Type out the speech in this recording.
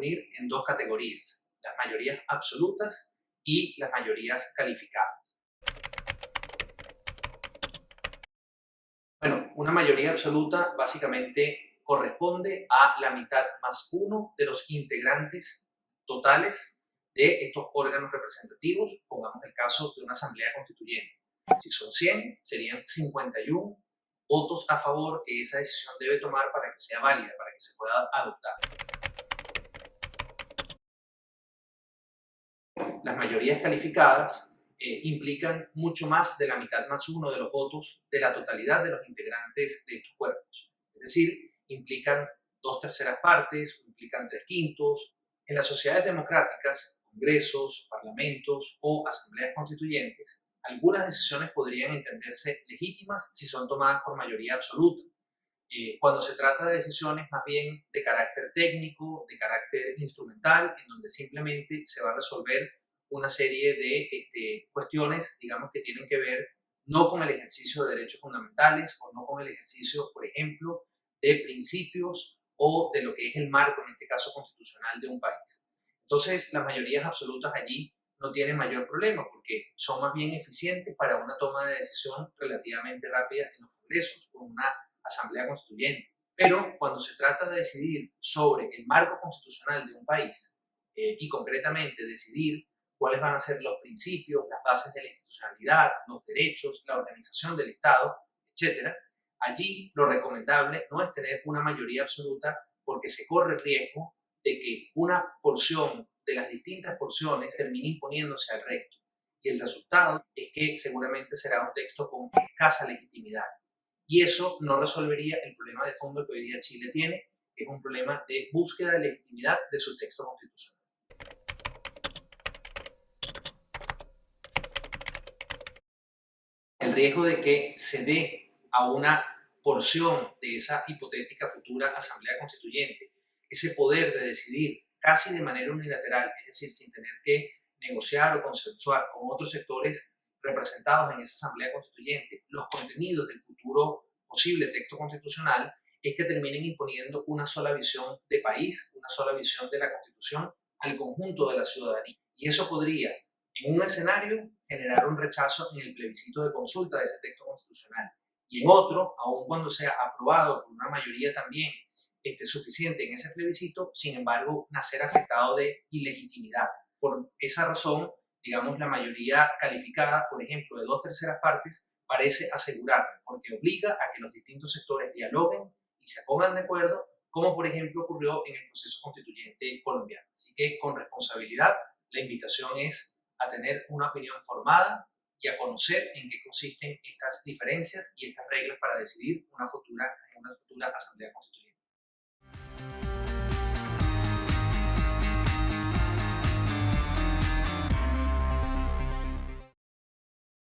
reunir en dos categorías: las mayorías absolutas y las mayorías calificadas. Bueno, una mayoría absoluta básicamente corresponde a la mitad más uno de los integrantes totales de estos órganos representativos. Pongamos el caso de una asamblea constituyente. Si son 100, serían 51 votos a favor que esa decisión debe tomar para que sea válida, para que se pueda adoptar. Las mayorías calificadas implican mucho más de la mitad más uno de los votos de la totalidad de los integrantes de estos cuerpos. Es decir, implican 2/3 partes, implican 3/5. En las sociedades democráticas, congresos, parlamentos o asambleas constituyentes, algunas decisiones podrían entenderse legítimas si son tomadas por mayoría absoluta. Cuando se trata de decisiones más bien de carácter técnico, de carácter instrumental, en donde simplemente se va a resolver una serie de cuestiones, digamos, que tienen que ver no con el ejercicio de derechos fundamentales o no con el ejercicio, por ejemplo, de principios o de lo que es el marco, en este caso constitucional, de un país. Entonces, las mayorías absolutas allí no tienen mayor problema porque son más bien eficientes para una toma de decisión relativamente rápida en los congresos o en una asamblea constituyente. Pero cuando se trata de decidir sobre el marco constitucional de un país y concretamente decidir cuáles van a ser los principios, las bases de la institucionalidad, los derechos, la organización del Estado, etc., allí lo recomendable no es tener una mayoría absoluta porque se corre el riesgo de que una porción de las distintas porciones termine imponiéndose al resto. Y el resultado es que seguramente será un texto con escasa legitimidad. Y eso no resolvería el problema de fondo que hoy día Chile tiene, que es un problema de búsqueda de legitimidad de su texto constitucional. El riesgo de que se dé a una porción de esa hipotética futura asamblea constituyente ese poder de decidir casi de manera unilateral, es decir, sin tener que negociar o consensuar con otros sectores representados en esa asamblea constituyente los contenidos del futuro posible texto constitucional, es que terminen imponiendo una sola visión de país, una sola visión de la Constitución al conjunto de la ciudadanía. Y eso podría, en un escenario, generar un rechazo en el plebiscito de consulta de ese texto constitucional. Y en otro, aun cuando sea aprobado por una mayoría también suficiente en ese plebiscito, sin embargo, nacer afectado de ilegitimidad. Por esa razón, digamos, la mayoría calificada, por ejemplo, de 2/3 partes, parece asegurarlo, porque obliga a que los distintos sectores dialoguen y se pongan de acuerdo, como por ejemplo ocurrió en el proceso constituyente colombiano. Así que con responsabilidad, la invitación es a tener una opinión formada y a conocer en qué consisten estas diferencias y estas reglas para decidir una futura asamblea constituyente.